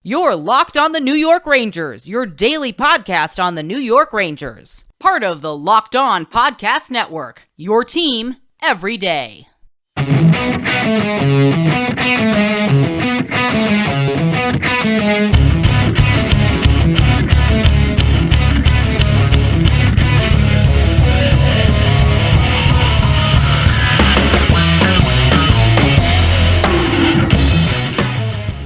You're Locked on the New York Rangers, your daily podcast on the New York Rangers. Part of the Locked On Podcast Network, your team every day.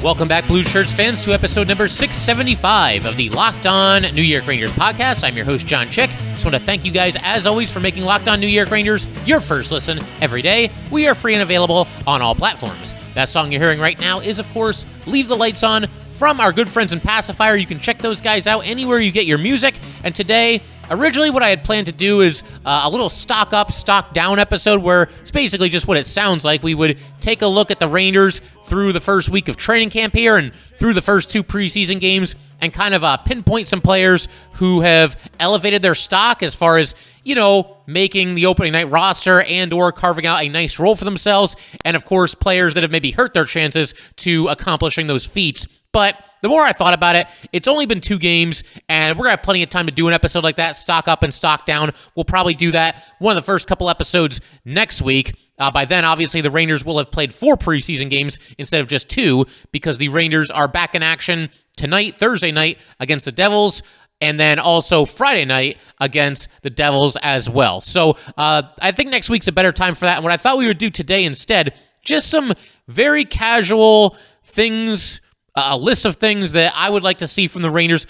Welcome back, Blue Shirts fans, to episode number 675 of the Locked On New York Rangers podcast. I'm your host, John Chick. Just want to thank you guys, as always, for making Locked On New York Rangers your first listen every day. We are free and available on all platforms. That song you're hearing right now is, of course, Leave the Lights On from our good friends in Passafire. You can check those guys out anywhere you get your music. And today, originally what I had planned to do is a little stock up, stock down episode where it's basically just what it sounds like. We would take a look at the Rangers through the first week of training camp here and through the first two preseason games and kind of pinpoint some players who have elevated their stock as far as, you know, making the opening night roster and or carving out a nice role for themselves. And, of course, players that have maybe hurt their chances to accomplishing those feats. But the more I thought about it, it's only been 2 games, and we're going to have plenty of time to do an episode like that, stock up and stock down. We'll probably do that one of the first couple episodes next week. By then, obviously, the Rangers will have played 4 preseason games instead of just 2, because the Rangers are back in action tonight, Thursday night, against the Devils, and then also Friday night against the Devils as well. So I think next week's a better time for that. And what I thought we would do today instead, just some very casual things, a list of things that I would like to see from the Rangers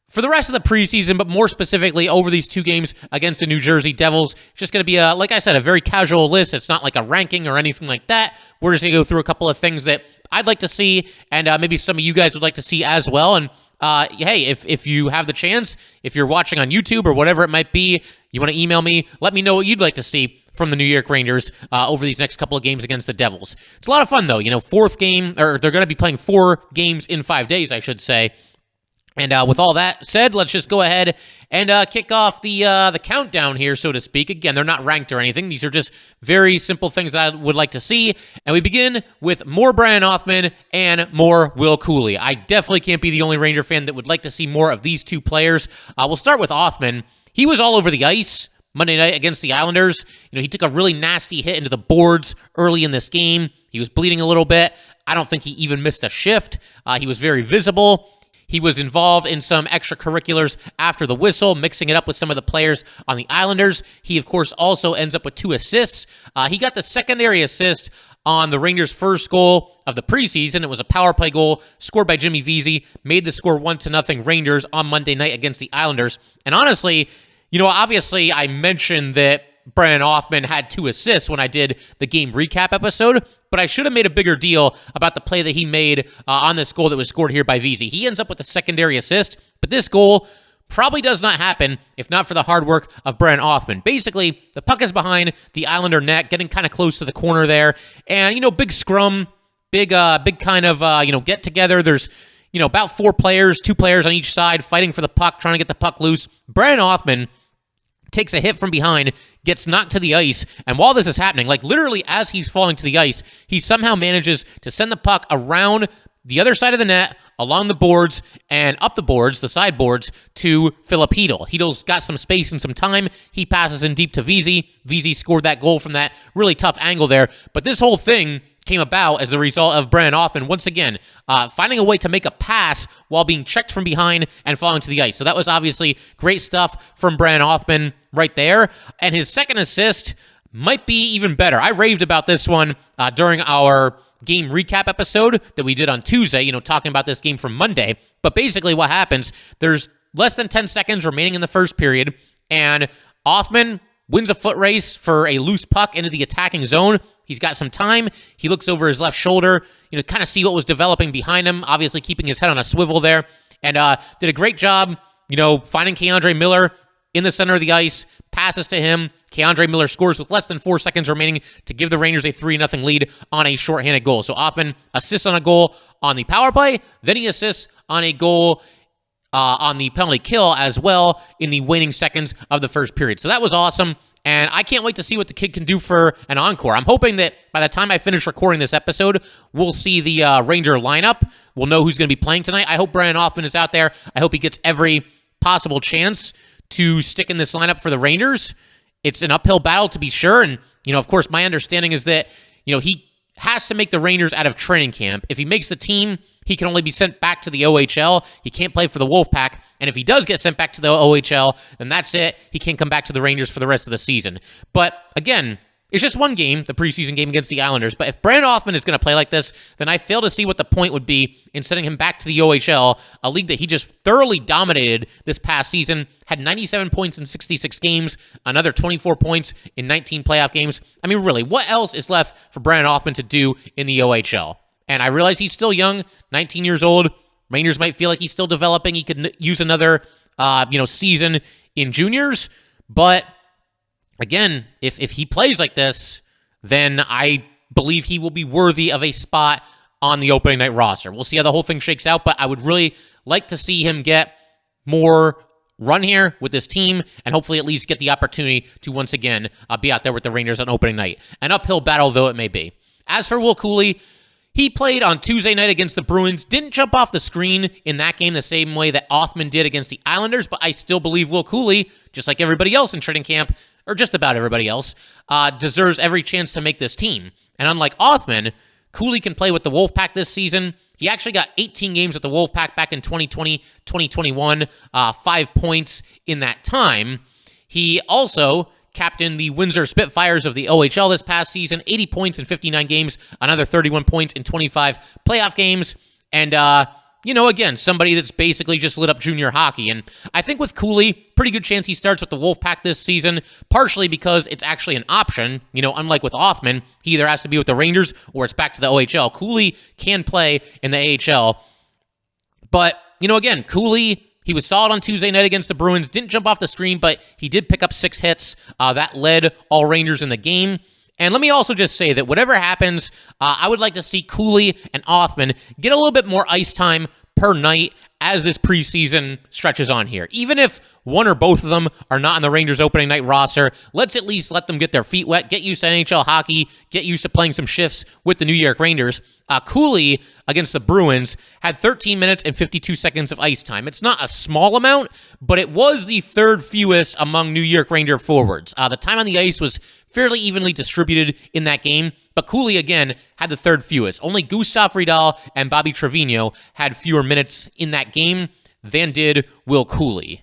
for the rest of the preseason, but more specifically over these 2 games against the New Jersey Devils. It's just going to be, like I said, a very casual list. It's not like a ranking or anything like that. We're just going to go through a couple of things that I'd like to see, and maybe some of you guys would like to see as well. And hey, if you have the chance, if you're watching on YouTube or whatever it might be, you want to email me, let me know what you'd like to see from the New York Rangers over these next couple of games against the Devils. It's a lot of fun, though. You know, 4th game, or they're going to be playing 4 games in 5 days, I should say. And with all that said, let's just go ahead and kick off the countdown here, so to speak. Again, they're not ranked or anything. These are just very simple things that I would like to see. And we begin with more Brennan Othmann and more Will Cuylle. I definitely can't be the only Ranger fan that would like to see more of these 2 players. We'll start with Othmann. He was all over the ice Monday night against the Islanders. You know, he took a really nasty hit into the boards early in this game. He was bleeding a little bit. I don't think he even missed a shift. He was very visible. He was involved in some extracurriculars after the whistle, mixing it up with some of the players on the Islanders. He, of course, also ends up with 2 assists. He got the secondary assist on the Rangers' first goal of the preseason. It was a power play goal scored by Jimmy Vesey, made the score 1-0 Rangers on Monday night against the Islanders. And honestly, you know, obviously I mentioned that Brennan Othmann had 2 assists when I did the game recap episode, but I should have made a bigger deal about the play that he made on this goal that was scored here by Vesey. He ends up with a secondary assist, but this goal probably does not happen if not for the hard work of Brennan Othmann. Basically, the puck is behind the Islander net, getting kind of close to the corner there, and, you know, big scrum, big kind of, get together. There's, you know, about 4 players, 2 players on each side fighting for the puck, trying to get the puck loose. Brennan Othmann takes a hit from behind, gets knocked to the ice, and while this is happening, like literally as he's falling to the ice, he somehow manages to send the puck around the other side of the net, along the boards, and up the boards, the sideboards, to Filip Chytil. Chytil's got some space and some time. He passes in deep to Vesey. Vesey scored that goal from that really tough angle there, but this whole thing came about as the result of Brennan Othmann, once again, finding a way to make a pass while being checked from behind and falling to the ice. So that was obviously great stuff from Brennan Othmann right there. And his second assist might be even better. I raved about this one during our game recap episode that we did on Tuesday, you know, talking about this game from Monday. But basically what happens, there's less than 10 seconds remaining in the first period, and Othmann wins a foot race for a loose puck into the attacking zone. He's got some time. He looks over his left shoulder, you know, kind of see what was developing behind him, obviously keeping his head on a swivel there, and did a great job, you know, finding K'Andre Miller in the center of the ice, passes to him. K'Andre Miller scores with less than 4 seconds remaining to give the Rangers a 3-0 lead on a shorthanded goal. So Othmann assists on a goal on the power play, then he assists on a goal on the penalty kill as well in the waning seconds of the first period. So that was awesome. And I can't wait to see what the kid can do for an encore. I'm hoping that by the time I finish recording this episode, we'll see the Ranger lineup. We'll know who's going to be playing tonight. I hope Brennan Othmann is out there. I hope he gets every possible chance to stick in this lineup for the Rangers. It's an uphill battle to be sure. And, of course, my understanding is that, he has to make the Rangers out of training camp. If he makes the team, he can only be sent back to the OHL. He can't play for the Wolfpack. And if he does get sent back to the OHL, then that's it. He can't come back to the Rangers for the rest of the season. But again, it's just one game, the preseason game against the Islanders. But if Brennan Othmann is going to play like this, then I fail to see what the point would be in sending him back to the OHL, a league that he just thoroughly dominated this past season, had 97 points in 66 games, another 24 points in 19 playoff games. I mean, really, what else is left for Brennan Othmann to do in the OHL? And I realize he's still young, 19 years old. Rangers might feel like he's still developing. He could use another, season in juniors. But again, if he plays like this, then I believe he will be worthy of a spot on the opening night roster. We'll see how the whole thing shakes out, but I would really like to see him get more run here with this team and hopefully at least get the opportunity to once again be out there with the Rangers on opening night. An uphill battle, though it may be. As for Will Cuylle, he played on Tuesday night against the Bruins, didn't jump off the screen in that game the same way that Othmann did against the Islanders, but I still believe Will Cuylle, just like everybody else in training camp, or just about everybody else, deserves every chance to make this team. And unlike Othmann, Cuylle can play with the Wolfpack this season. He actually got 18 games with the Wolfpack back in 2020, 2021, 5 points in that time. He also captained the Windsor Spitfires of the OHL this past season, 80 points in 59 games, another 31 points in 25 playoff games, and, again, somebody that's basically just lit up junior hockey. And I think with Cuylle, pretty good chance he starts with the Wolfpack this season, partially because it's actually an option. Unlike with Othmann, he either has to be with the Rangers or it's back to the OHL. Cuylle can play in the AHL. But, again, Cuylle, he was solid on Tuesday night against the Bruins, didn't jump off the screen, but he did pick up 6 hits. That led all Rangers in the game. And let me also just say that whatever happens, I would like to see Cuylle and Othmann get a little bit more ice time per night as this preseason stretches on here. Even if one or both of them are not on the Rangers opening night roster, let's at least let them get their feet wet, get used to NHL hockey, get used to playing some shifts with the New York Rangers. Cuylle against the Bruins had 13 minutes and 52 seconds of ice time. It's not a small amount, but it was the third fewest among New York Ranger forwards. The time on the ice was fairly evenly distributed in that game, but Cuylle, again, had the third fewest. Only Gustav Riedel and Bobby Trevino had fewer minutes in that game than did Will Cuylle.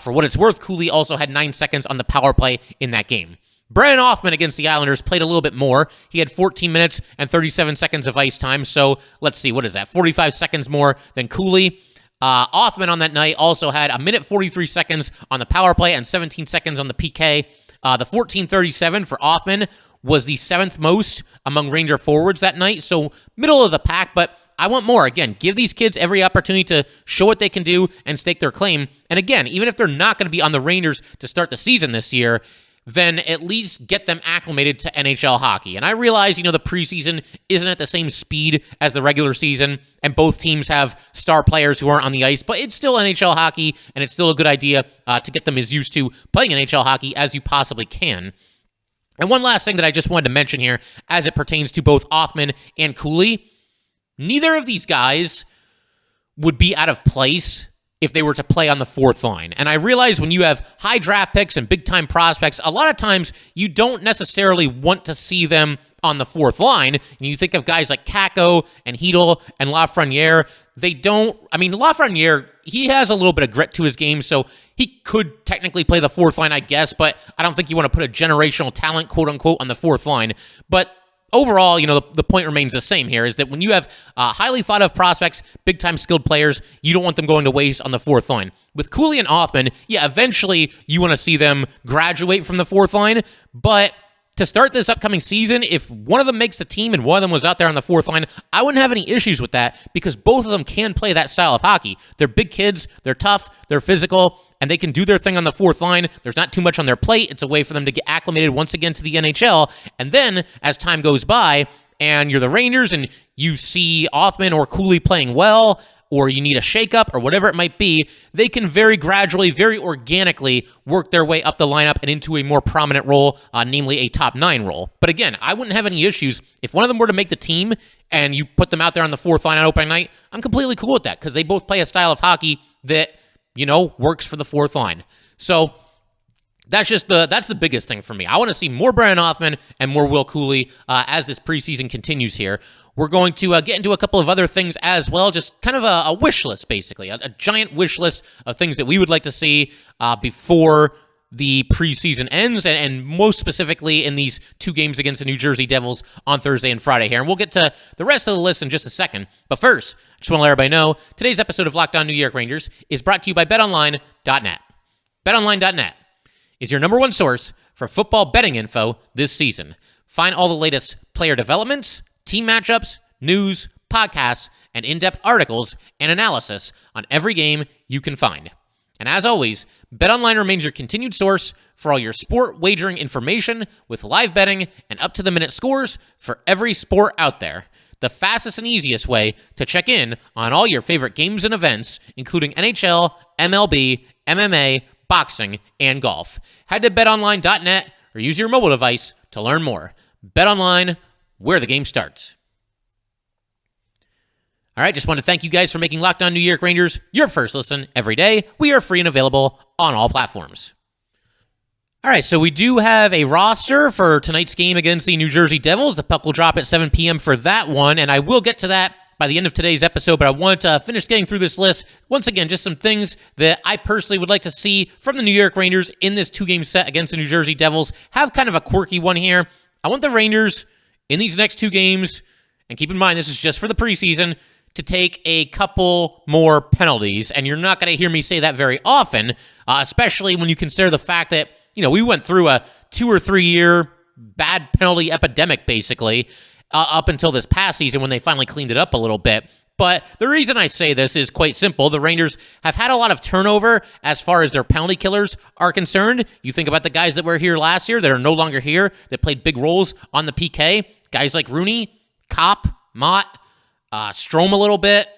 For what it's worth, Cuylle also had 9 seconds on the power play in that game. Brennan Othmann against the Islanders played a little bit more. He had 14 minutes and 37 seconds of ice time, so let's see, what is that, 45 seconds more than Cuylle. Othmann on that night also had a minute 43 seconds on the power play and 17 seconds on the PK. The 14:37 for Othmann was the 7th most among Ranger forwards that night, so middle of the pack, but I want more. Again, give these kids every opportunity to show what they can do and stake their claim. And again, even if they're not going to be on the Rangers to start the season this year, then at least get them acclimated to NHL hockey. And I realize, the preseason isn't at the same speed as the regular season, and both teams have star players who aren't on the ice, but it's still NHL hockey, and it's still a good idea to get them as used to playing NHL hockey as you possibly can. And one last thing that I just wanted to mention here, as it pertains to both Othmann and Cuylle, neither of these guys would be out of place if they were to play on the fourth line. And I realize when you have high draft picks and big-time prospects, a lot of times you don't necessarily want to see them on the fourth line. And you think of guys like Kakko and Hedel and Lafreniere. Lafreniere, he has a little bit of grit to his game, so he could technically play the fourth line, I guess, but I don't think you want to put a generational talent, quote-unquote, on the fourth line. But overall, the point remains the same here, is that when you have highly thought-of prospects, big-time skilled players, you don't want them going to waste on the fourth line. With Cuylle and Othmann, eventually you want to see them graduate from the fourth line, but to start this upcoming season, if one of them makes the team and one of them was out there on the fourth line, I wouldn't have any issues with that because both of them can play that style of hockey. They're big kids, they're tough, they're physical, and they can do their thing on the fourth line. There's not too much on their plate. It's a way for them to get acclimated once again to the NHL. And then, as time goes by, and you're the Rangers, and you see Othmann or Cuylle playing well, or you need a shakeup or whatever it might be, they can very gradually, very organically work their way up the lineup and into a more prominent role, namely a top 9 role. But again, I wouldn't have any issues if one of them were to make the team and you put them out there on the 4th line on opening night. I'm completely cool with that because they both play a style of hockey that, works for the 4th line. So that's the biggest thing for me. I want to see more Brennan Othmann and more Will Cuylle as this preseason continues here. We're going to get into a couple of other things as well, just kind of a wish list, basically, a giant wish list of things that we would like to see before the preseason ends, and most specifically in these 2 games against the New Jersey Devils on Thursday and Friday here. And we'll get to the rest of the list in just a second. But first, I just want to let everybody know, today's episode of Locked On New York Rangers is brought to you by BetOnline.net. BetOnline.net is your number 1 source for football betting info this season. Find all the latest player developments, team matchups, news, podcasts, and in-depth articles and analysis on every game you can find. And as always, BetOnline remains your continued source for all your sport wagering information with live betting and up-to-the-minute scores for every sport out there. The fastest and easiest way to check in on all your favorite games and events, including NHL, MLB, MMA, boxing, and golf. Head to betonline.net or use your mobile device to learn more. BetOnline, where the game starts. All right, just want to thank you guys for making Locked On New York Rangers your first listen every day. We are free and available on all platforms. All right, so we do have a roster for tonight's game against the New Jersey Devils. The puck will drop at 7 p.m. for that one, and I will get to that by the end of today's episode, but I want to finish getting through this list. Once again, just some things that I personally would like to see from the New York Rangers in this 2-game set against the New Jersey Devils. Have kind of a quirky one here. I want the Rangers in these next 2 games, and keep in mind this is just for the preseason, to take a couple more penalties. And you're not going to hear me say that very often, especially when you consider the fact that, we went through a 2 or 3 year bad penalty epidemic, basically, up until this past season when they finally cleaned it up a little bit. But the reason I say this is quite simple. The Rangers have had a lot of turnover as far as their penalty killers are concerned. You think about the guys that were here last year that are no longer here, that played big roles on the PK. Guys like Rooney, Kopp, Mott, Strome a little bit.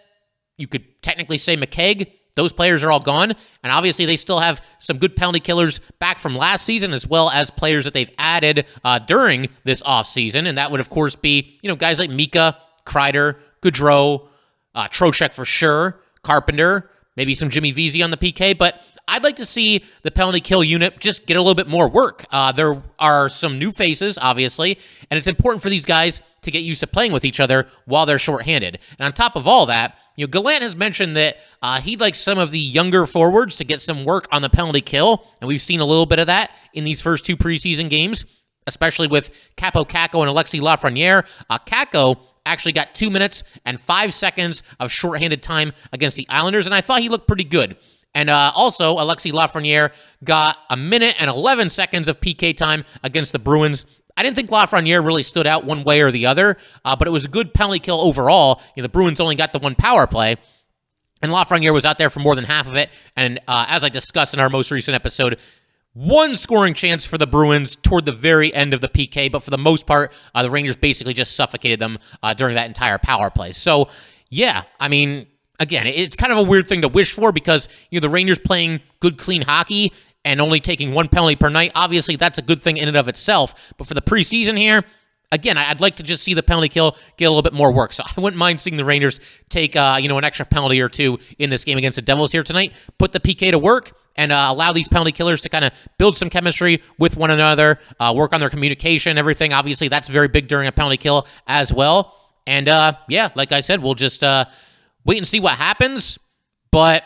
You could technically say McKegg. Those players are all gone. And obviously they still have some good penalty killers back from last season, as well as players that they've added during this offseason. And that would, of course, be, guys like Mika, Kreider, Gaudreau, Trocheck for sure, Carpenter, maybe some Jimmy Vesey on the PK. But I'd like to see the penalty kill unit just get a little bit more work. There are some new faces, obviously, and it's important for these guys to get used to playing with each other while they're shorthanded. And on top of all that, Gallant has mentioned that he'd like some of the younger forwards to get some work on the penalty kill, and we've seen a little bit of that in these first 2 preseason games, especially with Capo Kakko and Alexis Lafreniere. Kakko actually got 2 minutes and 5 seconds of shorthanded time against the Islanders, and I thought he looked pretty good. And also, Alexis Lafreniere got 1 minute and 11 seconds of PK time against the Bruins. I didn't think Lafreniere really stood out one way or the other, but it was a good penalty kill overall. The Bruins only got the 1 power play, and Lafreniere was out there for more than half of it. And as I discussed in our most recent episode, 1 scoring chance for the Bruins toward the very end of the PK, but for the most part, the Rangers basically just suffocated them during that entire power play. So, yeah, again, it's kind of a weird thing to wish for because, the Rangers playing good, clean hockey and only taking 1 penalty per night. Obviously, that's a good thing in and of itself. But for the preseason here, again, I'd like to just see the penalty kill get a little bit more work. So I wouldn't mind seeing the Rangers take, an extra penalty or 2 in this game against the Devils here tonight, put the PK to work, and allow these penalty killers to kind of build some chemistry with one another, work on their communication, everything. Obviously, that's very big during a penalty kill as well. And, like I said, we'll just wait and see what happens. But,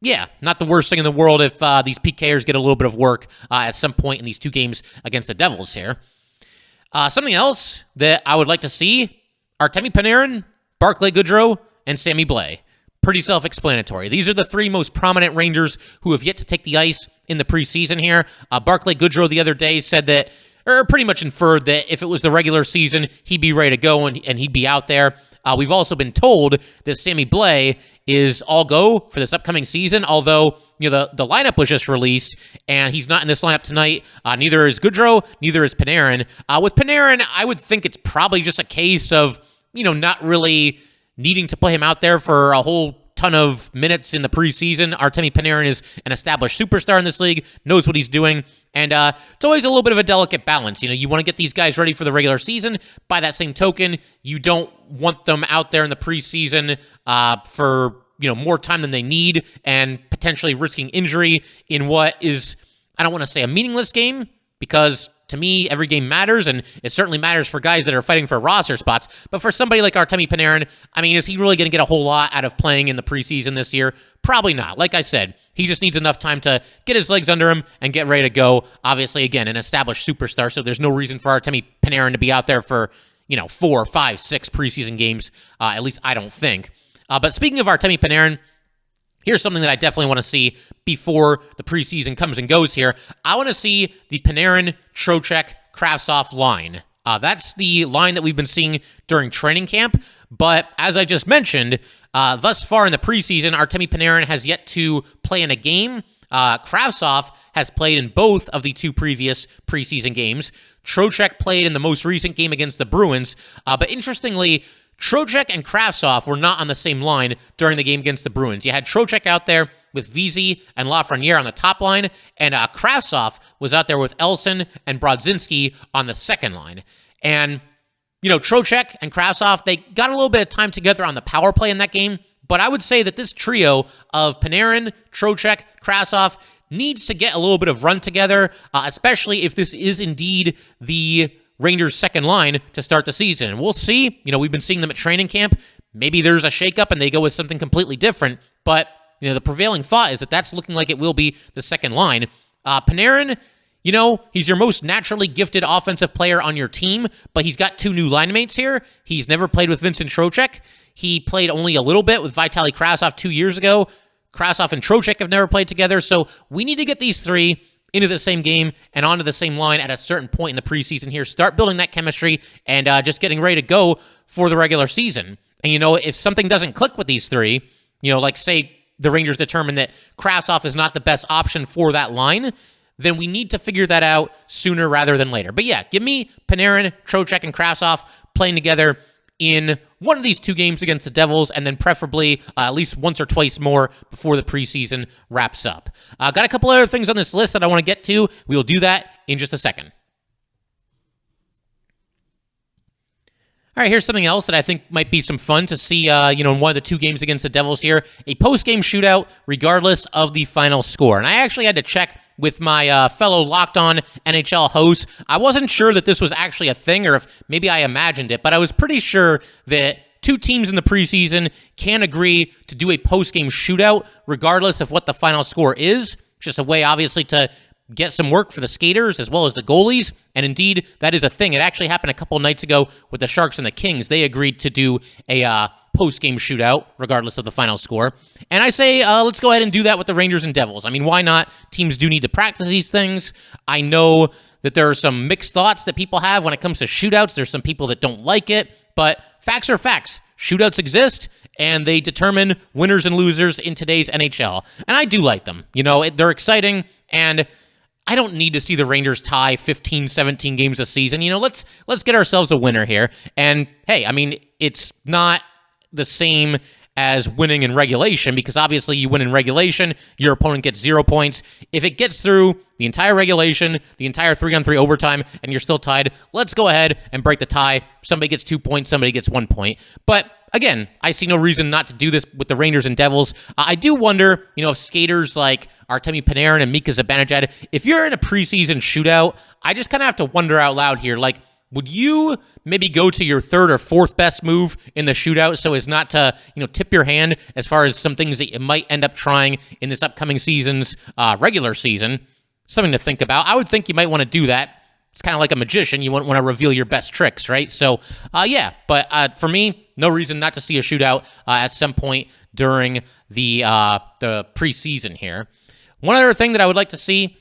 yeah, not the worst thing in the world if these PKers get a little bit of work at some point in these 2 games against the Devils here. Something else that I would like to see, Artemi Panarin, Barclay Goodrow, and Sammy Blais. Pretty self-explanatory. These are the 3 most prominent Rangers who have yet to take the ice in the preseason here. Barclay Goodrow the other day said that, or pretty much inferred that if it was the regular season, he'd be ready to go and he'd be out there. We've also been told that Sammy Blais is all go for this upcoming season, although the lineup was just released, and he's not in this lineup tonight. Neither is Goodrow, neither is Panarin. With Panarin, I would think it's probably just a case of, not really needing to play him out there for a whole ton of minutes in the preseason. Artemi Panarin is an established superstar in this league, knows what he's doing, and it's always a little bit of a delicate balance. You want to get these guys ready for the regular season. By that same token, you don't want them out there in the preseason for more time than they need and potentially risking injury in what is, I don't want to say a meaningless game, because to me, every game matters, and it certainly matters for guys that are fighting for roster spots. But for somebody like Artemi Panarin, is he really going to get a whole lot out of playing in the preseason this year? Probably not. Like I said, he just needs enough time to get his legs under him and get ready to go. Obviously, again, an established superstar, so there's no reason for Artemi Panarin to be out there for 4, 5, 6 preseason games. At least I don't think. But speaking of Artemi Panarin, here's something that I definitely want to see before the preseason comes and goes here. I want to see the Panarin, Trocheck, Kravtsov line. That's the line that we've been seeing during training camp. But as I just mentioned, thus far in the preseason, Artemi Panarin has yet to play in a game. Kravtsov has played in both of the 2 previous preseason games. Trocheck played in the most recent game against the Bruins. But interestingly, Trocheck and Kravtsov were not on the same line during the game against the Bruins. You had Trocheck out there with Vesey and Lafreniere on the top line, and Kravtsov was out there with Elson and Brodzinski on the second line. And, Trocheck and Kravtsov, they got a little bit of time together on the power play in that game, but I would say that this trio of Panarin, Trocheck, Kravtsov needs to get a little bit of run together, especially if this is indeed the Rangers' second line to start the season. We'll see. We've been seeing them at training camp. Maybe there's a shakeup and they go with something completely different. But, the prevailing thought is that that's looking like it will be the second line. Panarin, he's your most naturally gifted offensive player on your team, but he's got 2 new line mates here. He's never played with Vincent Trocheck. He played only a little bit with Vitali Kravtsov 2 years ago. Kravtsov and Trocheck have never played together. So we need to get these 3 into the same game and onto the same line at a certain point in the preseason here. Start building that chemistry and just getting ready to go for the regular season. And, if something doesn't click with these 3, like say the Rangers determine that Kravtsov is not the best option for that line, then we need to figure that out sooner rather than later. But yeah, give me Panarin, Trocheck, and Kravtsov playing together in one of these 2 games against the Devils, and then preferably at least once or twice more before the preseason wraps up. Got a couple other things on this list that I want to get to. We will do that in just a second. All right, here's something else that I think might be some fun to see, in one of the 2 games against the Devils here. A post-game shootout, regardless of the final score. And I actually had to check with my fellow Locked On NHL hosts. I wasn't sure that this was actually a thing, or if maybe I imagined it, but I was pretty sure that 2 teams in the preseason can agree to do a post-game shootout, regardless of what the final score is. It's just a way, obviously, to get some work for the skaters as well as the goalies, and indeed, that is a thing. It actually happened a couple nights ago with the Sharks and the Kings. They agreed to do a post-game shootout, regardless of the final score. And I say, let's go ahead and do that with the Rangers and Devils. Why not? Teams do need to practice these things. I know that there are some mixed thoughts that people have when it comes to shootouts. There's some people that don't like it, but facts are facts. Shootouts exist, and they determine winners and losers in today's NHL. And I do like them. They're exciting, and I don't need to see the Rangers tie 15, 17 games a season. Let's get ourselves a winner here. And hey, it's not the same as winning in regulation, because obviously you win in regulation, your opponent gets 0 points. If it gets through the entire regulation, the entire 3-on-3 overtime, and you're still tied, let's go ahead and break the tie. Somebody gets 2 points, somebody gets 1 point. But again, I see no reason not to do this with the Rangers and Devils. I do wonder, if skaters like Artemi Panarin and Mika Zibanejad, if you're in a preseason shootout, I just kind of have to wonder out loud here, would you maybe go to your 3rd or 4th best move in the shootout so as not to, tip your hand as far as some things that you might end up trying in this upcoming season's regular season? Something to think about. I would think you might want to do that. It's kind of like a magician. You wouldn't want to reveal your best tricks, right? So, yeah. But for me, no reason not to see a shootout at some point during the preseason here. One other thing that I would like to see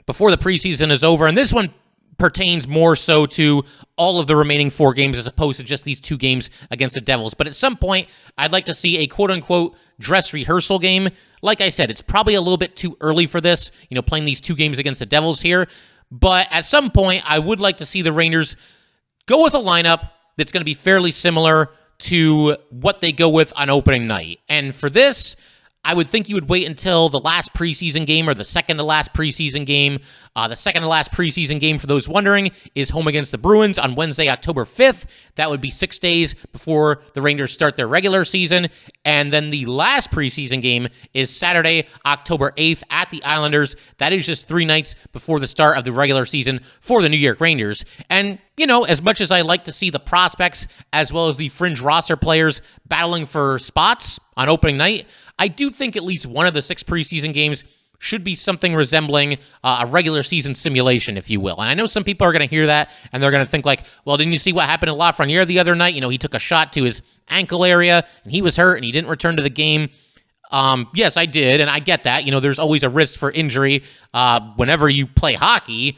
before the preseason is over, and this one pertains more so to all of the remaining 4 games as opposed to just these 2 games against the Devils. But at some point, I'd like to see a quote-unquote dress rehearsal game. Like I said, it's probably a little bit too early for this, playing these 2 games against the Devils here. But at some point, I would like to see the Rangers go with a lineup that's going to be fairly similar to what they go with on opening night. And for this, I would think you would wait until the last preseason game or the second to last preseason game. The second to last preseason game, for those wondering, is home against the Bruins on Wednesday, October 5th. That would be 6 days before the Rangers start their regular season. And then the last preseason game is Saturday, October 8th at the Islanders. That is just 3 nights before the start of the regular season for the New York Rangers. And, you know, as much as I like to see the prospects as well as the fringe roster players battling for spots on opening night, I do think at least one of the 6 preseason games should be something resembling a regular season simulation, if you will. And I know some people are going to hear that, and they're going to think like, well, didn't you see what happened to Lafreniere the other night? You know, he took a shot to his ankle area, and he was hurt, and he didn't return to the game. Yes, I did, and I get that. You know, there's always a risk for injury whenever you play hockey.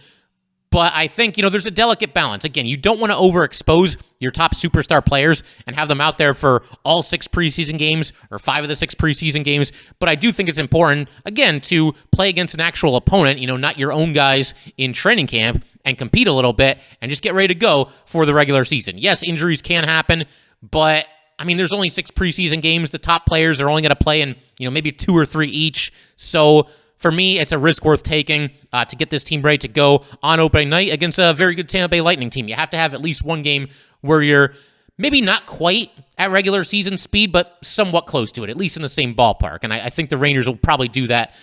But I think, you know, there's a delicate balance. Again, you don't want to overexpose your top superstar players and have them out there for all 6 preseason games or 5 of the 6 preseason games. But I do think it's important, again, to play against an actual opponent, you know, not your own guys in training camp, and compete a little bit and just get ready to go for the regular season. Yes, injuries can happen, but I mean, there's only 6 preseason games. The top players are only going to play in, you know, maybe 2 or 3 each. So for me, it's a risk worth taking to get this team ready to go on opening night against a very good Tampa Bay Lightning team. You have to have at least one game where you're maybe not quite at regular season speed, but somewhat close to it, at least in the same ballpark. And I think the Rangers will probably do that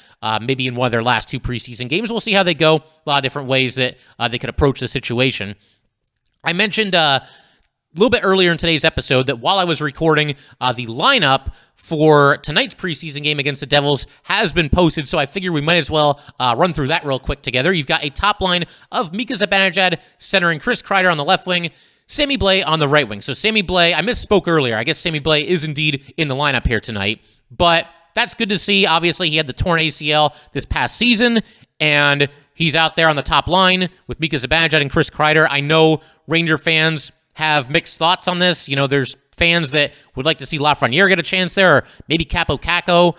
maybe in one of their last 2 preseason games. We'll see how they go. A lot of different ways that they could approach the situation. I mentioned a little bit earlier in today's episode that while I was recording, the lineup for tonight's preseason game against the Devils has been posted, so I figure we might as well run through that real quick together. You've got a top line of Mika Zibanejad centering Chris Kreider on the left wing, Sammy Blais on the right wing. So Sammy Blais, I misspoke earlier. I guess Sammy Blais is indeed in the lineup here tonight, but that's good to see. Obviously, he had the torn ACL this past season, and he's out there on the top line with Mika Zibanejad and Chris Kreider. I know Ranger fans have mixed thoughts on this. You know, there's fans that would like to see Lafreniere get a chance there, or maybe Capo Caco.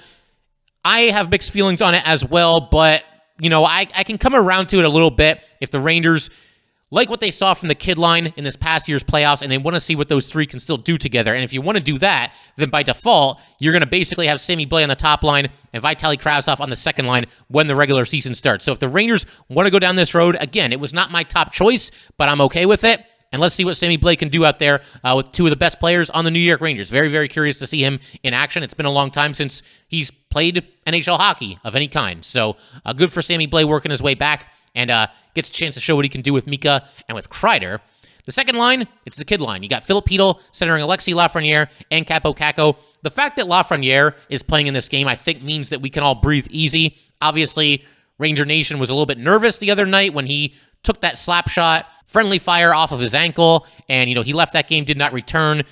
I have mixed feelings on it as well, but, you know, I can come around to it a little bit if the Rangers like what they saw from the kid line in this past year's playoffs, and they want to see what those 3 can still do together. And if you want to do that, then by default, you're going to basically have Sammy Blais on the top line and Vitali Kravtsov on the second line when the regular season starts. So if the Rangers want to go down this road, again, it was not my top choice, but I'm okay with it. And let's see what Sammy Blais can do out there with 2 of the best players on the New York Rangers. Very, very curious to see him in action. It's been a long time since he's played NHL hockey of any kind. So good for Sammy Blais working his way back and gets a chance to show what he can do with Mika and with Kreider. The second line, it's the kid line. You got Philip Pedal centering Alexis Lafreniere and Capo Caco. The fact that Lafreniere is playing in this game, I think, means that we can all breathe easy. Obviously, Ranger Nation was a little bit nervous the other night when he took that slap shot, friendly fire off of his ankle, and, you know, he left that game, did not return.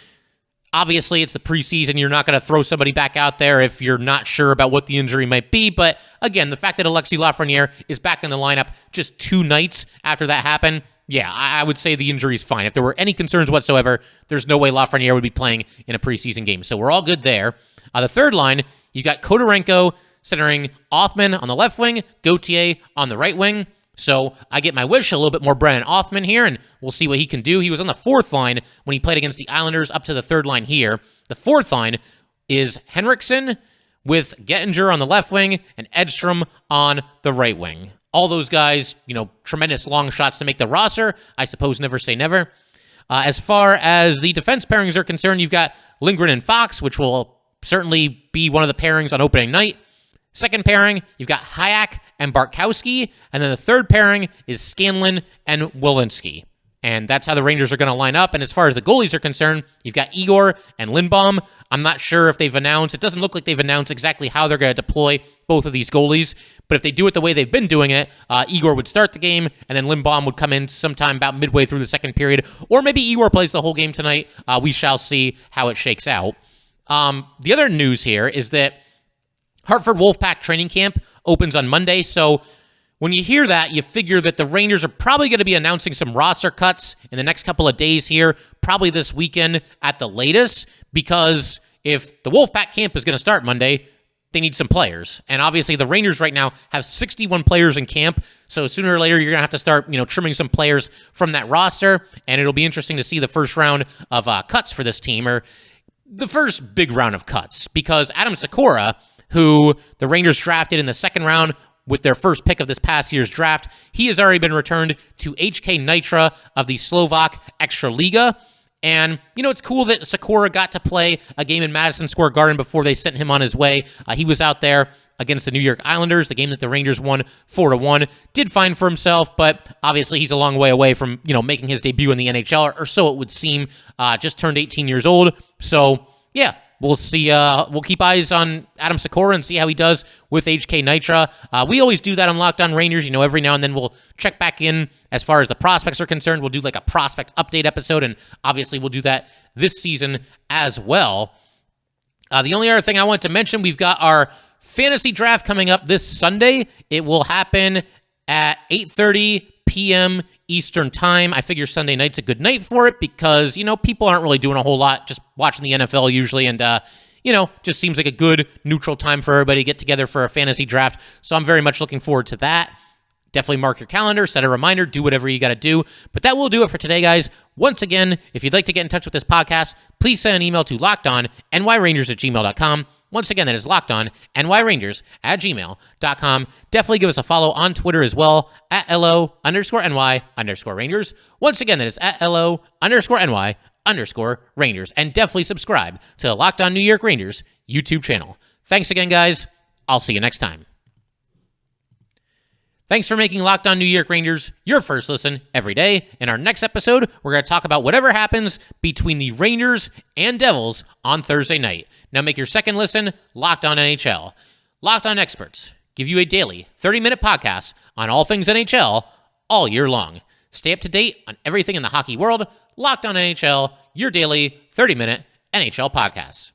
Obviously, it's the preseason. You're not going to throw somebody back out there if you're not sure about what the injury might be. But, again, the fact that Alexis Lafreniere is back in the lineup just 2 nights after that happened, yeah, I would say the injury is fine. If there were any concerns whatsoever, there's no way Lafreniere would be playing in a preseason game. So we're all good there. The third line, you got Kodorenko centering Othmann on the left wing, Gauthier on the right wing. So I get my wish, a little bit more Brennan Othmann here, and we'll see what he can do. He was on the 4th line when he played against the Islanders, up to the 3rd line here. The 4th line is Henriksen with Gettinger on the left wing and Edstrom on the right wing. All those guys, you know, tremendous long shots to make the roster. I suppose never say never. As far as the defense pairings are concerned, you've got Lindgren and Fox, which will certainly be one of the pairings on opening night. Second pairing, you've got Hayek and Bartkowski, and then the third pairing is Scanlon and Walensky. And that's how the Rangers are going to line up. And as far as the goalies are concerned, you've got Igor and Lindbaum. I'm not sure if they've announced. It doesn't look like they've announced exactly how they're going to deploy both of these goalies. But if they do it the way they've been doing it, Igor would start the game, and then Lindbaum would come in sometime about midway through the second period. Or maybe Igor plays the whole game tonight. We shall see how it shakes out. The other news here is that Hartford Wolfpack training camp opens on Monday, so when you hear that, you figure that the Rangers are probably going to be announcing some roster cuts in the next couple of days here, probably this weekend at the latest, because if the Wolfpack camp is going to start Monday, they need some players. And obviously the Rangers right now have 61 players in camp. So sooner or later, you're going to have to start, trimming some players from that roster. And it'll be interesting to see the first round of cuts for this team, or the first big round of cuts, because Adam Sikora, who the Rangers drafted in the second round with their first pick of this past year's draft, he has already been returned to HK Nitra of the Slovak Extraliga. And, it's cool that Sikora got to play a game in Madison Square Garden before they sent him on his way. He was out there against the New York Islanders, the game that the Rangers won 4-1. Did fine for himself, but obviously he's a long way away from, making his debut in the NHL, or so it would seem. Just turned 18 years old. So, yeah, we'll see. We'll keep eyes on Adam Sikora and see how he does with HK Nitra. We always do that on Locked On Rangers. Every now and then we'll check back in as far as the prospects are concerned. We'll do like a prospect update episode, and obviously we'll do that this season as well. The only other thing I want to mention, we've got our fantasy draft coming up this Sunday. It will happen at 8:30 p.m. Eastern time. I figure Sunday night's a good night for it because, people aren't really doing a whole lot, just watching the NFL usually, and, just seems like a good neutral time for everybody to get together for a fantasy draft. So I'm very much looking forward to that. Definitely mark your calendar, set a reminder, do whatever you got to do. But that will do it for today, guys. Once again, if you'd like to get in touch with this podcast, please send an email to lockedonnyrangers@gmail.com. Once again, that is lockedonnyrangers@gmail.com. Definitely give us a follow on Twitter as well, @LO_NY_Rangers. Once again, that is @LO_NY_Rangers. And definitely subscribe to the Locked On New York Rangers YouTube channel. Thanks again, guys. I'll see you next time. Thanks for making Locked On New York Rangers your first listen every day. In our next episode, we're going to talk about whatever happens between the Rangers and Devils on Thursday night. Now make your second listen Locked On NHL. Locked On experts give you a daily 30-minute podcast on all things NHL all year long. Stay up to date on everything in the hockey world. Locked On NHL, your daily 30-minute NHL podcast.